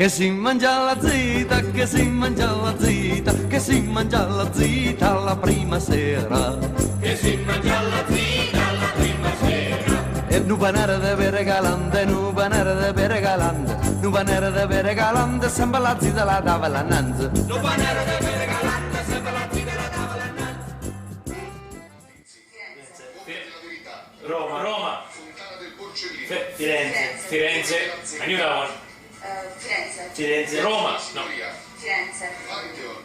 che si mangia la zita, che si mangia la zita, che si mangia la zita la prima sera. Che si mangia la zita la prima sera. E nu panere de bere galante, nu panere de bere galante, nu panere de bere galante, sempre la zita la tavola annanzi. Nu panere de bere galante, sempre la zita la tavola annanzi. Roma. Roma. Fontana del Porcellino. Firenze. I knew that one. Firenze. Roma. No. Firenze. Pantheon.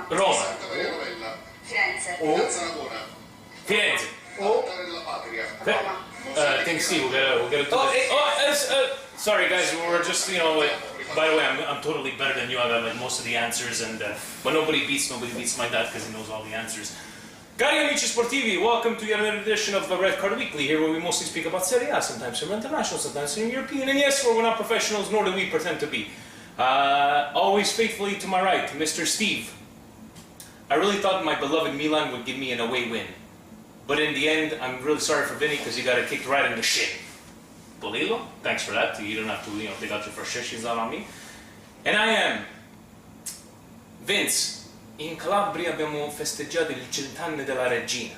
Roma. Santa Maria Novella. Firenze. Piazza Navona. Firenze. Altare della Patria. I think Steve we'll get it. Sorry guys, we're just by the way, I'm totally better than you. I got like most of the answers, and but nobody beats my dad because he knows all the answers. Cari amici sportivi, welcome to yet another edition of the Red Card Weekly, here where we mostly speak about Serie A, sometimes from international, sometimes from European, and yes, we're not professionals, nor do we pretend to be. Always faithfully to my right, Mr. Steve. I really thought my beloved Milan would give me an away win, but in the end, I'm really sorry for Vinny because he got it kicked right in the shin. Bolillo, thanks for that. You don't have to, take out your frustrations out on me. And I am Vince. In Calabria abbiamo festeggiato il 100 anni della regina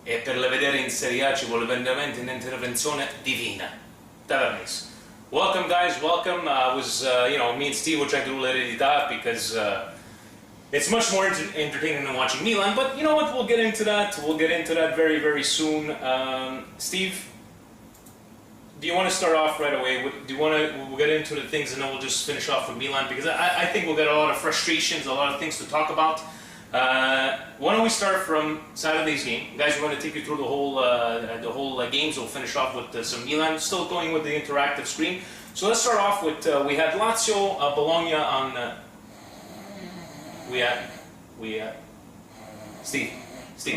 e per le vedere in Serie A ci vuole veramente un'intervenzione divina. Tavernese. Welcome guys, welcome. Me and Steve were trying to do l'eredità because it's much more entertaining than watching Milan, but you know what, we'll get into that. We'll get into that very, very soon. Steve, do you want to start off right away? We'll get into the things and then we'll just finish off with Milan because I think we'll get a lot of frustrations, a lot of things to talk about. Why don't we start from Saturday's game? Guys, we're going to take you through the whole games. We'll finish off with some Milan, still going with the interactive screen. So let's start off with, we had Lazio, Bologna on, Steve.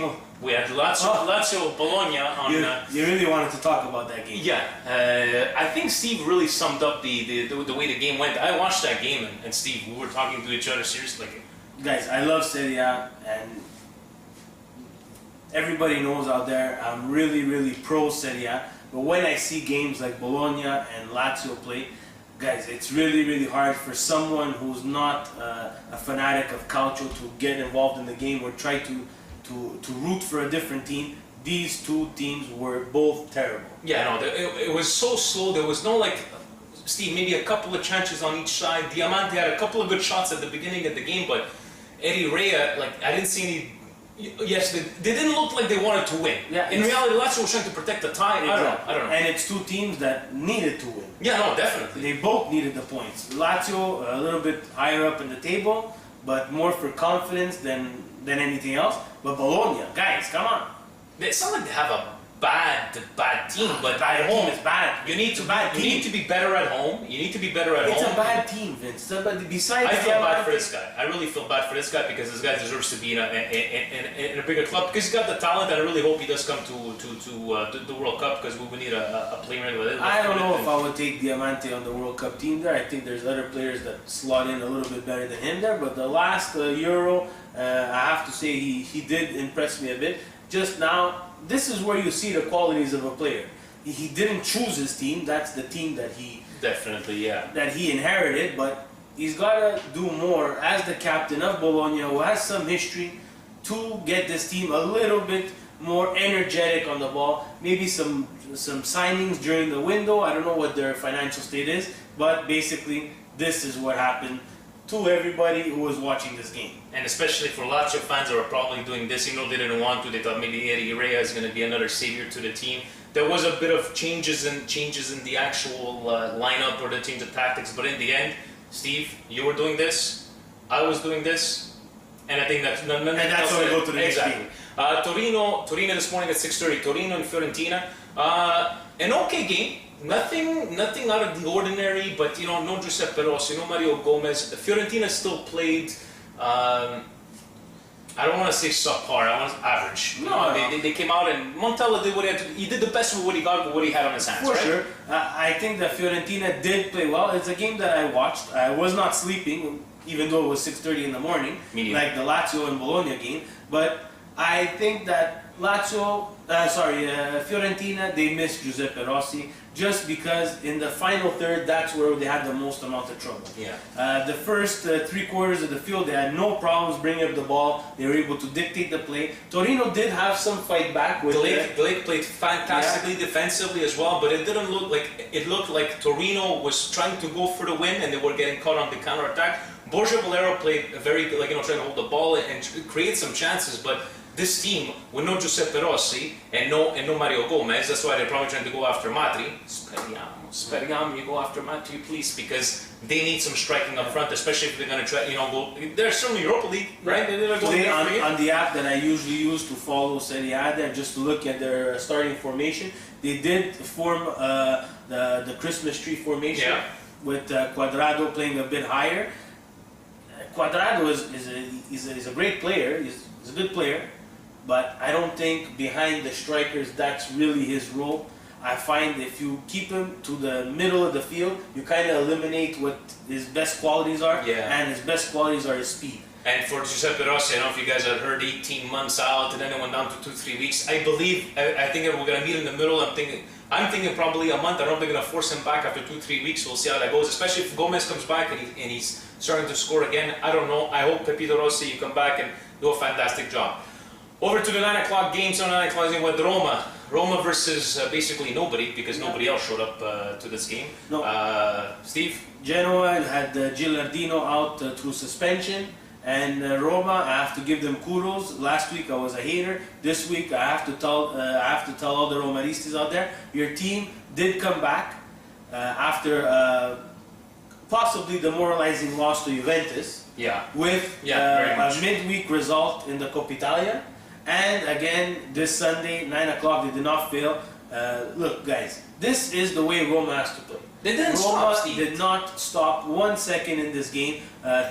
Oh. We had Lazio, Bologna on. You really wanted to talk about that game. Yeah, I think Steve really summed up the way the game went. I watched that game, and Steve, we were talking to each other seriously. Guys, I love Serie A, and everybody knows out there I'm really, really pro Serie A. But when I see games like Bologna and Lazio play, guys, it's really, really hard for someone who's not a fanatic of calcio to get involved in the game or try to root for a different team. These two teams were both terrible. Yeah, no, it was so slow. There was no Steve, maybe a couple of chances on each side. Diamante had a couple of good shots at the beginning of the game, but Eddie Rea, I didn't see any. Yes, they didn't look like they wanted to win. Yeah, in reality, Lazio was trying to protect the tie. Exactly. I don't know. And it's two teams that needed to win. Yeah, no, definitely. They both needed the points. Lazio a little bit higher up in the table, but more for confidence than anything else. But Bologna, guys, come on. It's not like they have a bad team, but Bad at home team is bad. You need to be better at home. It's a bad team, Vince. Besides, I feel bad for this guy. I really feel bad for this guy because this guy deserves to be in a bigger club because he's got the talent, and I really hope he does come to the World Cup because we would need a player like that. I don't know if I would take Diamante on the World Cup team there. I think there's other players that slot in a little bit better than him there. But the last Euro, I have to say he did impress me a bit. Just now, this is where you see the qualities of a player. He didn't choose his team. That's the team that he inherited. But he's got to do more as the captain of Bologna, who has some history, to get this team a little bit more energetic on the ball. Maybe some signings during the window. I don't know what their financial state is, but basically this is what happened to everybody who was watching this game. And especially for Lazio fans who are probably doing this, they didn't want to. They thought maybe Eddie Rea is going to be another savior to the team. There was a bit of changes in the actual lineup or the change of tactics, but in the end, Steve, you were doing this, I was doing this, and I think that's how we go to the next game. Torino this morning at 6:30. Torino and Fiorentina. An okay game. Nothing out of the ordinary, but no Giuseppe Rossi, no Mario Gomez. Fiorentina still played. I don't want to say subpar. I want average. No. They came out and Montella did what he had to. He did the best with what he got, with what he had on his hands. For right? sure. I think that Fiorentina did play well. It's a game that I watched. I was not sleeping, even though it was 6:30 in the morning, like the Lazio and Bologna game. But I think that Fiorentina, they missed Giuseppe Rossi. just because in the final third, that's where they had the most amount of trouble. Yeah. The first 3/4 of the field, they had no problems bringing up the ball. They were able to dictate the play. Torino did have some fight back with Blake played fantastically defensively as well, but it didn't look like it looked like Torino was trying to go for the win and they were getting caught on the counter attack. Borja Valero played very good, trying to hold the ball and create some chances, but this team with no Giuseppe Rossi and no Mario Gomez, that's why they're probably trying to go after Matri. Speriamo you go after Matri, please, because they need some striking up front, especially if they're going to try, go. They're still in the Europa League, right? Today on the app that I usually use to follow SerieA, there just to look at their starting formation, they did form the Christmas tree formation with Quadrado playing a bit higher. Quadrado is a great player. He's a good player. But I don't think behind the strikers that's really his role. I find if you keep him to the middle of the field, you kind of eliminate what his best qualities are, and his best qualities are his speed. And for Giuseppe Rossi, I don't know if you guys have heard 18 months out, and then it went down to 2-3 weeks. I think we're going to meet in the middle. I'm thinking probably a month. I don't think they're going to force him back after 2-3 weeks. We'll see how that goes, especially if Gomez comes back and he's starting to score again. I don't know. I hope Pepito Rossi, you come back and do a fantastic job. Over to the 9 o'clock game, so 9 o'clock game with Roma. Roma versus basically nobody, because nobody else showed up to this game. No. Steve? Genoa had Gilardino out through suspension, and Roma, I have to give them kudos. Last week I was a hater. This week I have to tell all the Romaristas out there, your team did come back after possibly demoralizing loss to Juventus. With a midweek result in the Coppa Italia. And again, this Sunday, 9 o'clock, they did not fail. Look, guys, this is the way Roma has to play. They didn't Roma stop, Steve. did not stop 1 second in this game.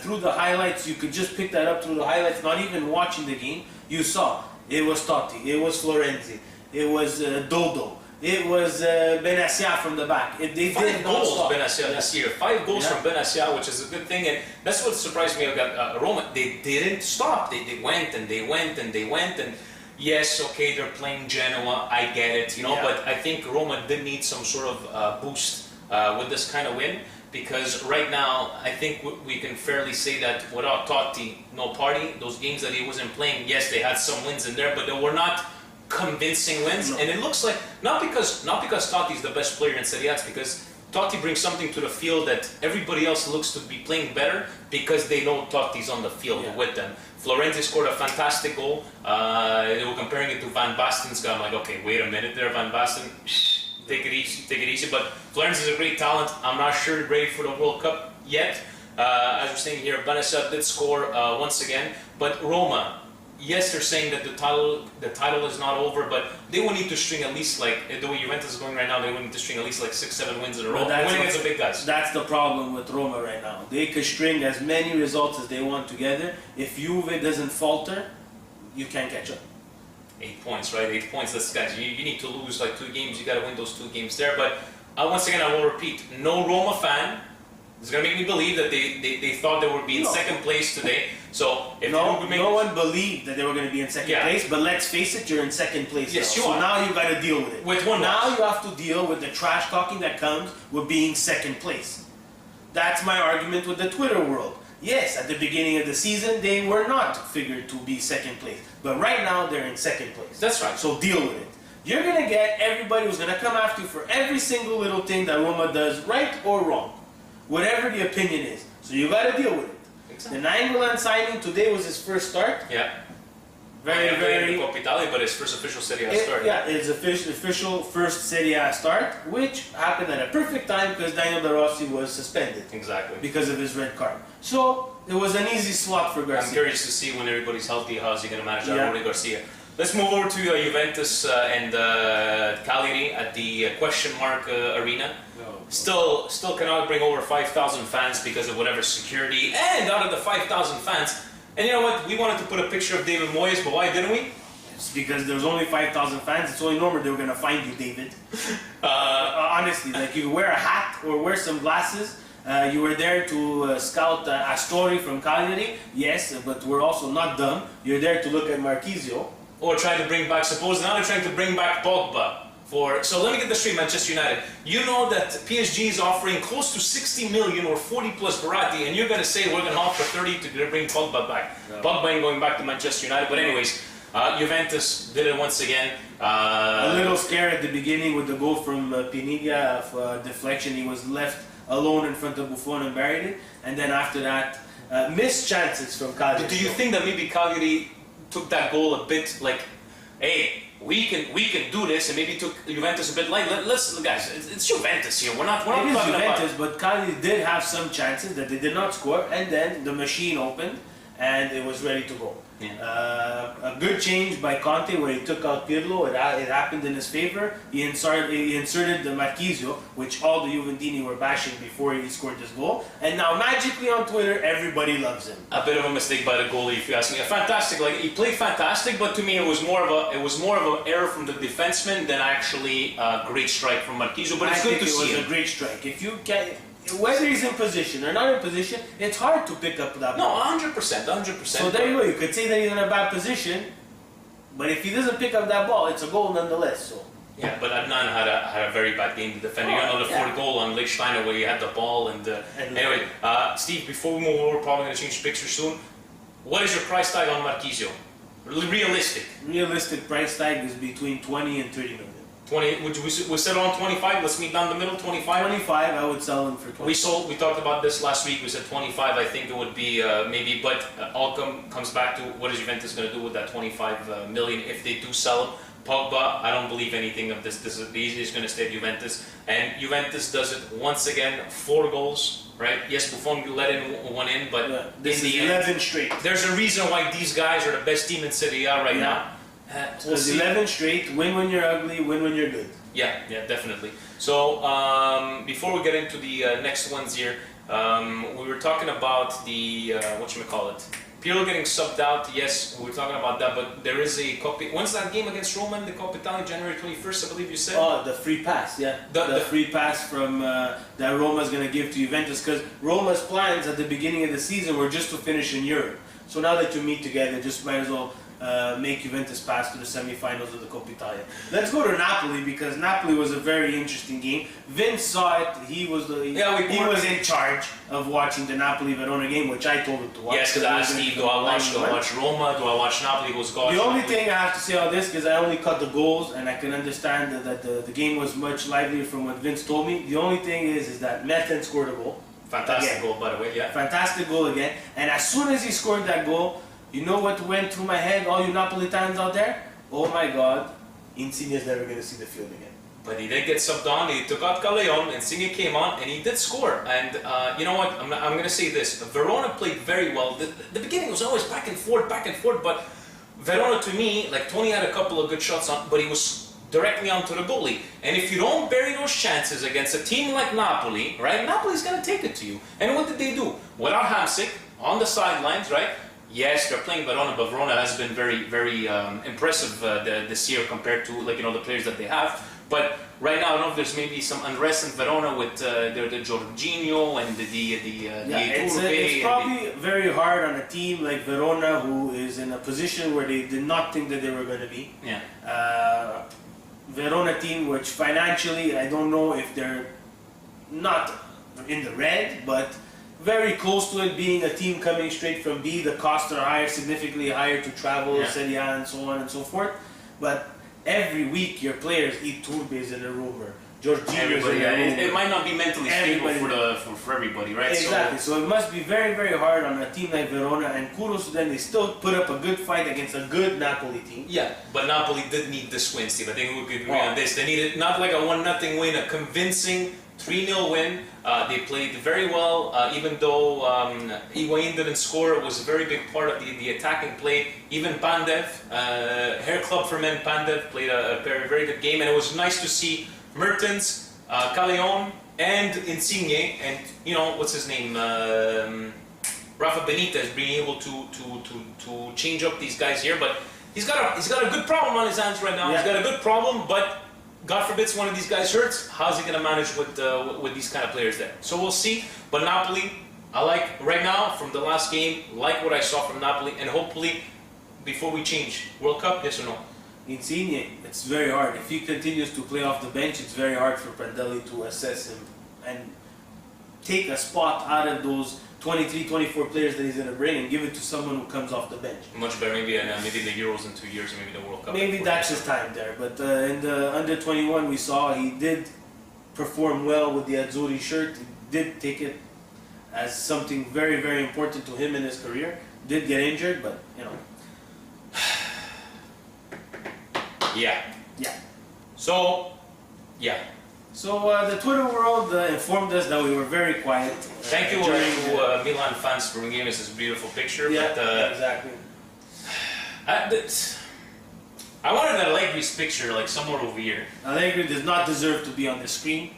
Through the highlights, you could just pick that up through the highlights, not even watching the game. You saw, it was Totti, it was Florenzi, it was Dodo, it was Benassia from the back. They did 5 not goals, stop. Benassia this year. 5 goals from Benassia, which is a good thing, and that's what surprised me about Roma. They didn't stop. They went and they went and they went, and yes, okay, they're playing Genoa. I get it, but I think Roma did need some sort of boost with this kind of win, because right now I think we can fairly say that without Totti, no party. Those games that he wasn't playing, yes, they had some wins in there, but they were not convincing wins, and it looks like not because Totti's the best player in Serie A, it's because Totti brings something to the field that everybody else looks to be playing better because they know Totti's on the field with them. Florenzi scored a fantastic goal. They were comparing it to Van Basten's goal. I'm like, okay, wait a minute there, Van Basten. Take it easy. But Florenzi is a great talent. I'm not sure ready for the World Cup yet. As we're saying here, Benassia did score once again, but Roma. Yes, they're saying that the title is not over, but they will need to string at least the way Juventus is going right now, they will need to string at least 6-7 wins in a row. Winning against the big guys. That's the problem with Roma right now. They could string as many results as they want together. If Juve doesn't falter, you can't catch up. 8 points, right? 8 points. That's guys. You need to lose 2 games. You got to win those 2 games there. But once again, I will repeat: no Roma fan is gonna make me believe that they thought they would be in second place today. So if no one believed that they were going to be in second place, but let's face it, you're in second place. Yes, now. you are. So now you got to deal with it. With one now loss. you have to deal with the trash talking that comes with being second place. That's my argument with the Twitter world. Yes, at the beginning of the season, they were not figured to be second place, but right now they're in second place. That's right. So deal with it. You're going to get everybody who's going to come after you for every single little thing that Roma does, right or wrong, whatever the opinion is. So you got to deal with it. Exactly. The Milan signing today was his first start. Yeah. Very. Coppa Italia, but his first official Serie A start. Yeah, it's official first Serie A start, which happened at a perfect time because Daniel De Rossi was suspended. Exactly. Because of his red card. So it was an easy slot for Garcia. I'm curious to see when everybody's healthy, how's he going to manage that, Rudi Garcia. Let's move over to Juventus and Cagliari at the question mark arena. Still cannot bring over 5,000 fans because of whatever security. And out of the 5,000 fans, and you know what? We wanted to put a picture of David Moyes, but why didn't we? It's because there's only 5,000 fans. It's only normal they were going to find you, David. Honestly, you wear a hat or wear some glasses. You were there to scout Astori from Cagliari. Yes, but we're also not dumb. You're there to look at Marchisio. Or trying to bring back, suppose now they're trying to bring back Pogba So let me get this straight, Manchester United. You know that PSG is offering close to 60 million or 40 plus Verratti, and you're going to say we're going to offer 30 to bring Pogba back. No. Pogba ain't going back to Manchester United, but anyways, Juventus did it once again. A little scared at the beginning with the goal from Piniglia of deflection. He was left alone in front of Buffon and buried it. And then after that, missed chances from Cagliari. Do you think that maybe Cagliari took that goal a bit like, hey, we can do this, and maybe took Juventus a bit light? Let's guys, it's Juventus here. We're not talking Juventus, about. but Cagliari did have some chances that they did not score, and then the machine opened and it was ready to go. Yeah. A good change by Conte where he took out Pirlo. It happened in his favor. He inserted the Marchisio, which all the Juventini were bashing before he scored this goal. And now magically on Twitter, everybody loves him. A bit of a mistake by the goalie, if you ask me. Fantastic, like he played fantastic, but to me it was more of an error from the defenseman than actually a great strike from Marchisio. But it's good to see. It was a great strike. If you can. Whether he's in position or not in position, it's hard to pick up that ball. No, 100%. So there you go. You could say that he's in a bad position, but if he doesn't pick up that ball, it's a goal nonetheless. So. Yeah, but Adnan had a very bad game defending. The fourth goal on Lake Steiner where he had the ball. And anyway, Steve, before we move on, we're probably going to change pictures soon. What is your price tag on Marchisio? Realistic. Realistic price tag is between 20 and 30 million. 20, we settle on 25, let's meet down the middle, 25? 25, I would sell them for 25. We talked about this last week, we said 25, I think it would be maybe, but all comes back to what is Juventus going to do with that 25 million if they do sell him. Pogba, I don't believe anything of this, he's going to stay at Juventus, and Juventus does it once again, 4 goals, right? Yes, Buffon let one in, but this in is the 11 end, straight. There's a reason why these guys are the best team in SerieA right now. We'll 11 straight, win when you're ugly, win when you're good. Yeah, definitely. So before we get into the next ones here, we were talking about the whatchamacallit, Pirlo getting subbed out. Yes, we were talking about that, but there is a copy. When's that game against Roma in the Coppa Italia? January 21st, I believe you said. Oh, the free pass, yeah. The free pass from that Roma's going to give to Juventus, because Roma's plans at the beginning of the season were just to finish in Europe. So now that you meet together, just might as well make Juventus pass to the semi-finals of the Coppa Italia. Let's go to Napoli, because Napoli was a very interesting game. Vince saw it. He was was in charge of watching the Napoli-Verona game, which I told him to watch. Yes, because I asked Steve, do I watch Roma? Do I watch Napoli? He goes, gosh. The only thing I have to say on this, because I only cut the goals, and I can understand that the game was much livelier from what Vince told me. The only thing is that Mertens scored a goal. Fantastic goal, by the way, yeah. Fantastic goal again. And as soon as he scored that goal, you know what went through my head, all you Napolitans out there? Oh my God, Insigne's never going to see the field again. But he did get subbed on, he took out Callejon, Insigne came on, and he did score. And you know what, I'm going to say this, Verona played very well. The beginning was always back and forth, but Verona to me, like Tony had a couple of good shots on, but he was directly onto the goalie. And if you don't bury those chances against a team like Napoli, right, Napoli's going to take it to you. And what did they do? Without Hamsik, on the sidelines, right? Yes, they're playing Verona, but Verona has been very, very impressive this year compared to the players that they have. But right now, I don't know if there's maybe some unrest in Verona with the Jorginho and it's probably very hard on a team like Verona, who is in a position where they did not think that they were going to be. Yeah. Verona team, which financially, I don't know if they're not in the red, but very close to it, being a team coming straight from B. The costs are higher, significantly higher to travel, SerieA, and so on and so forth. But every week your players eat turbes in a room, or Jorginho's in a room. It might not be mentally stable for everybody, right? Exactly. So it must be very, very hard on a team like Verona, and kudos to them. They still put up a good fight against a good Napoli team. Yeah, but Napoli did need this win, Steve. I think we could agree on this. They needed not like a 1-0 win, a convincing 3-0 win. They played very well, even though Higuain didn't score. It was a very big part of the attacking play. Even Pandev, Hair Club for Men Pandev, played a very, very good game. And it was nice to see Mertens, Callejon, and Insigne, and what's his name, Rafa Benitez, being able to change up these guys here. But he's got a good problem on his hands right now. Yeah. He's got a good problem, but God forbid one of these guys hurts. How's he going to manage with these kind of players there? So we'll see. But Napoli, I like right now from the last game, like what I saw from Napoli, and hopefully before we change, World Cup, yes or no? Insigne, it's very hard. If he continues to play off the bench, it's very hard for Prandelli to assess him and take a spot out of those 23, 24 players that he's going to bring and give it to someone who comes off the bench. Much better, maybe the Euros in 2 years, and maybe the World Cup. Maybe that's his time there. But in the under 21, we saw he did perform well with the Azzurri shirt. He did take it as something very, very important to him in his career. Did get injured, but you know. Yeah. Yeah. So, yeah. So the Twitter world informed us that we were very quiet. Thank you to Milan fans for giving us this beautiful picture. Yeah, but, exactly. I wanted Allegri's picture like somewhere over here. Allegri does not deserve to be on the screen,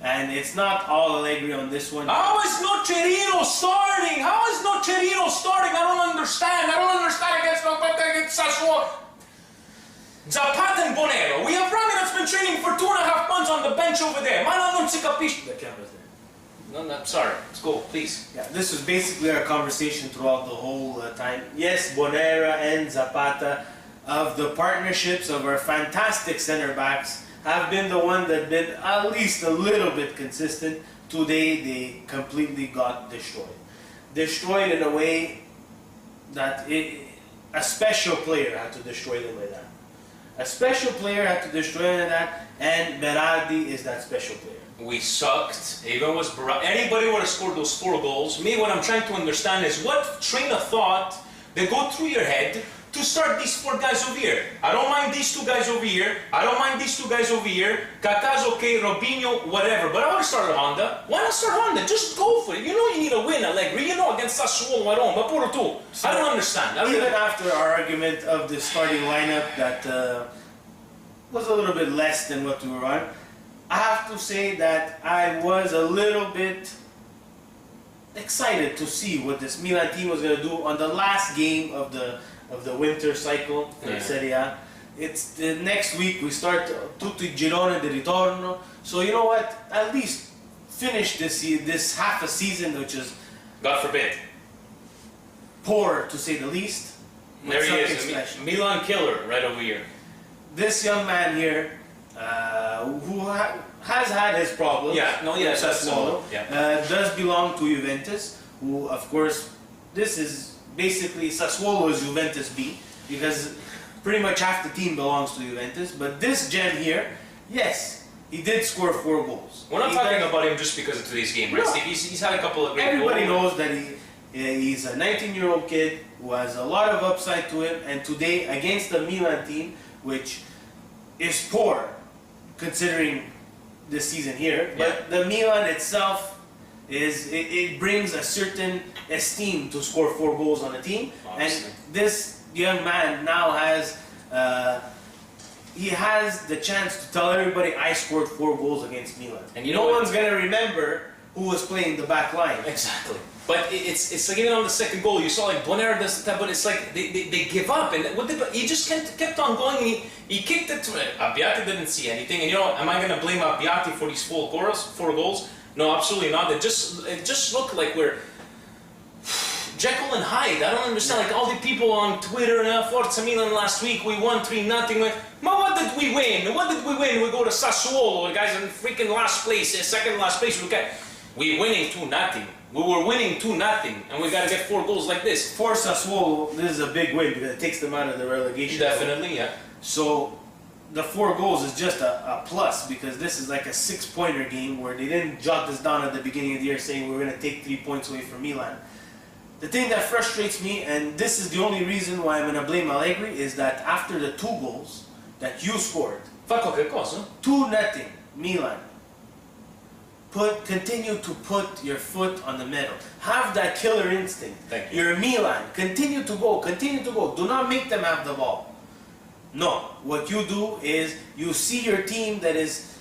and it's not all Allegri on this one. How is Torino starting? How is Torino starting? I don't understand. I don't understand against Sassuolo. Zapata and Bonero. We have Rami that's been training for 2.5 months on the bench over there. Man, non si capisce. The camera's there. No, sorry. Let's go, please. Yeah, this was basically our conversation throughout the whole time. Yes, Bonera and Zapata, of the partnerships of our fantastic center backs, have been the one that been at least a little bit consistent. Today, they completely got destroyed. Destroyed in a way that a special player had to destroy them like that. A special player had to destroy them like that, and Berardi is that special player. We sucked. Even was anybody would have scored those 4 goals. Me, what I'm trying to understand is what train of thought that go through your head to start these 4 guys over here. I don't mind these 2 guys over here. I don't mind these 2 guys over here. Kaká's okay, Robinho, whatever. But I want to start at Honda. Why not start Honda? Just go for it. You know you need a win, Allegri. You know against Sassuolo, Roma, puro tu. I don't understand. Even after our argument of the starting lineup that was a little bit less than what we were on, I have to say that I was a little bit excited to see what this Milan team was going to do on the last game of the winter cycle in SerieA. It's the next week we start tutti girone di ritorno. So you know what? At least finish this half a season, which is, God forbid. poor to say the least. There he is, a Milan killer right over here. This young man here, who has had his problems, Sassuolo, does belong to Juventus, who, of course, this is basically Sassuolo's Juventus B, because pretty much half the team belongs to Juventus. But this gem here, yes, he did score 4 goals. We're not talking about him just because of today's game, right, No. Steve? He's had a couple of great Everybody goals. knows that he's a 19-year-old kid who has a lot of upside to him, and today against the Milan team, which is poor considering this season here, but the Milan itself it brings a certain esteem to score 4 goals on a team. Obviously. And this young man now has he has the chance to tell everybody, I scored 4 goals against Milan. And you no know what? one's gonna remember who was playing the back line. Exactly. But it's like even on the second goal, you saw like Bonera does that, but it's like they give up, and he just kept on going. And he kicked it to Abbiati didn't see anything, and you know, am I going to blame Abbiati for these 4 goals? No, absolutely not. It just looked like we're Jekyll and Hyde. I don't understand. Like all the people on Twitter, Forza Milan last week, we won 3-0. What did we win? What did we win? We go to Sassuolo, the guys in freaking last place, second last place. We winning 2-0. We were winning 2-0, and we got to get 4 goals like this. For Sassuolo, this is a big win because it takes them out of the relegation. Definitely, yeah. So the 4 goals is just a plus, because this is like a 6-pointer game where they didn't jot this down at the beginning of the year saying we're going to take 3 points away from Milan. The thing that frustrates me, and this is the only reason why I'm going to blame Allegri, is that after the 2 goals that you scored, Fa qualche cosa? 2-0 Milan, continue to put your foot on the metal. Have that killer instinct. Thank you. You're Milan. Continue to go. Continue to go. Do not make them have the ball. No. What you do is you see your team that is...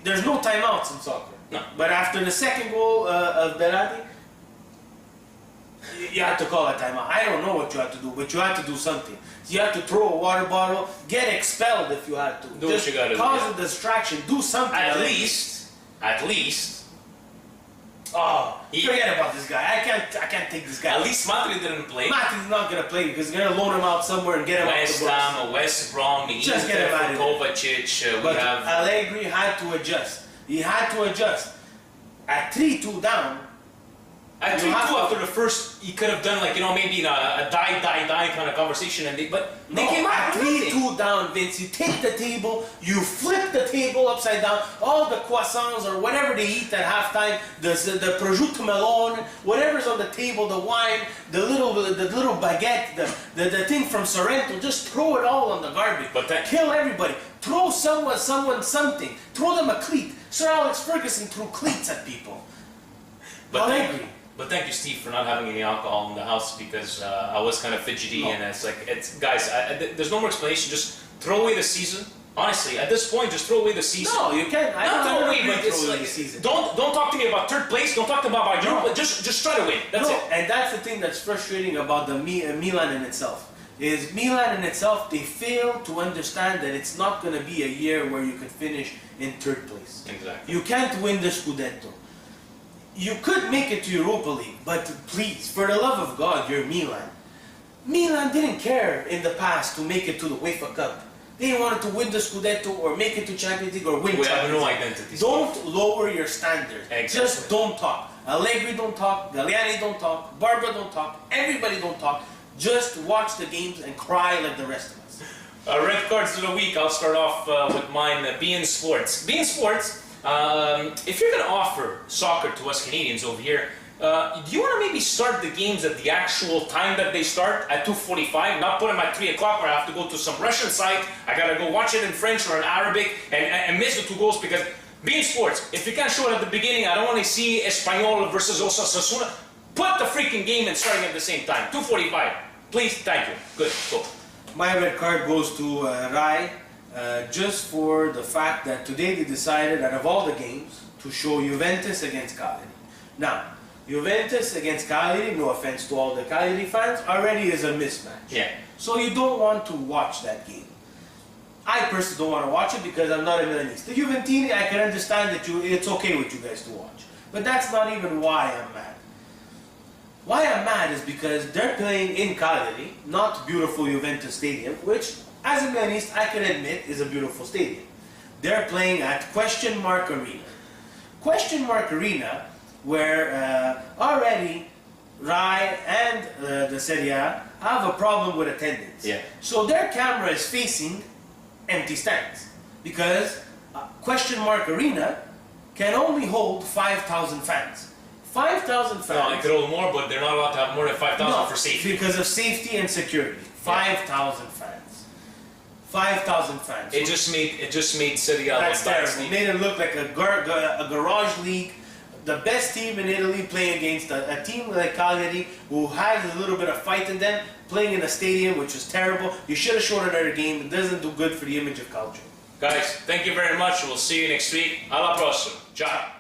there's no timeouts in soccer. No. But after the second goal of Berardi, you had to call a timeout. I don't know what you had to do, but you had to do something. You had to throw a water bottle, get expelled if you had to. Do what you gotta do, cause yeah. a distraction. Do something. At least, Oh, forget about this guy. I can't take this guy. At least Matri didn't play. Matri's not gonna play because they're gonna loan him out somewhere and get him West off the books. Ham, West Brom, Just get him out of there. Kovacic. But We have. Allegri had to adjust. He had to adjust. At 3-2 down, At you 3-2 have to- after the first, he could have done like, maybe a die kind of conversation, but they no, came out at with nothing. 3-2 down, Vince, you take the table, you flip the table upside down, all the croissants or whatever they eat at halftime, the prosciutto melon, whatever's on the table, the wine, the little baguette, the thing from Sorrento, just throw it all on the garbage. But that- kill everybody. Throw someone something. Throw them a cleat. Sir Alex Ferguson threw cleats at people. But Allegri. thank you, Steve, for not having any alcohol in the house because I was kind of fidgety and it's like, guys, there's no more explanation. Just throw away the season. Honestly, at this point, just throw away the season. No, you can't. I Not don't throw away, agree but throw it's away like, the season. don't talk to me about third place. Don't talk to me about Europe. But just try to win. That's No, it. and that's the thing that's frustrating about the Milan in itself. Is Milan in itself, they fail to understand that it's not going to be a year where you could finish in third place. Exactly. You can't win the Scudetto. You could make it to Europa League, but please, for the love of God, you're Milan. Milan didn't care in the past to make it to the UEFA Cup. They wanted to win the Scudetto or make it to Champions League or win We have Champions no League. identity. Don't lower your standards. Exactly. Just don't talk. Allegri don't talk. Galliani don't talk. Barba don't talk. Everybody don't talk. Just watch the games and cry like the rest of us. Red cards of the week. I'll start off with mine. beIN Sports. beIN Sports. If you're going to offer soccer to us Canadians over here, do you want to maybe start the games at the actual time that they start at 2:45, not put them at 3 o'clock where I have to go to some Russian site, I got to go watch it in French or in Arabic and miss the 2 goals because beIN Sports, if you can't show it at the beginning, I don't want to see Espanyol versus Osasuna. Put the freaking game and starting at the same time, 2:45. Please, thank you. Good, go. My red card goes to Rai, just for the fact that today they decided, out of all the games, to show Juventus against Cagliari. Now, Juventus against Cagliari, no offense to all the Cagliari fans, already is a mismatch. Yeah. So you don't want to watch that game. I personally don't want to watch it because I'm not a Milanese. The Juventini, I can understand that it's okay with you guys to watch. But that's not even why I'm mad. Why I'm mad is because they're playing in Cagliari, not beautiful Juventus Stadium, which, as a Milanese, I can admit is a beautiful stadium. They're playing at Question Mark Arena. Question Mark Arena, where already Rai and the SerieA have a problem with attendance. Yeah. So their camera is facing empty stands because Question Mark Arena can only hold 5,000 fans. 5,000 fans. No, they could hold more, but they're not allowed to have more than 5,000 for safety. Because of safety and security. 5,000 fans. 5,000 fans. It just made SerieA look That's bad. terrible. Steve. Made it look like a garage league. The best team in Italy playing against a team like Cagliari who has a little bit of fight in them, playing in a stadium which is terrible. You should have shown another game. It doesn't do good for the image of culture. Guys, thank you very much. We'll see you next week. Alla prossima. Ciao.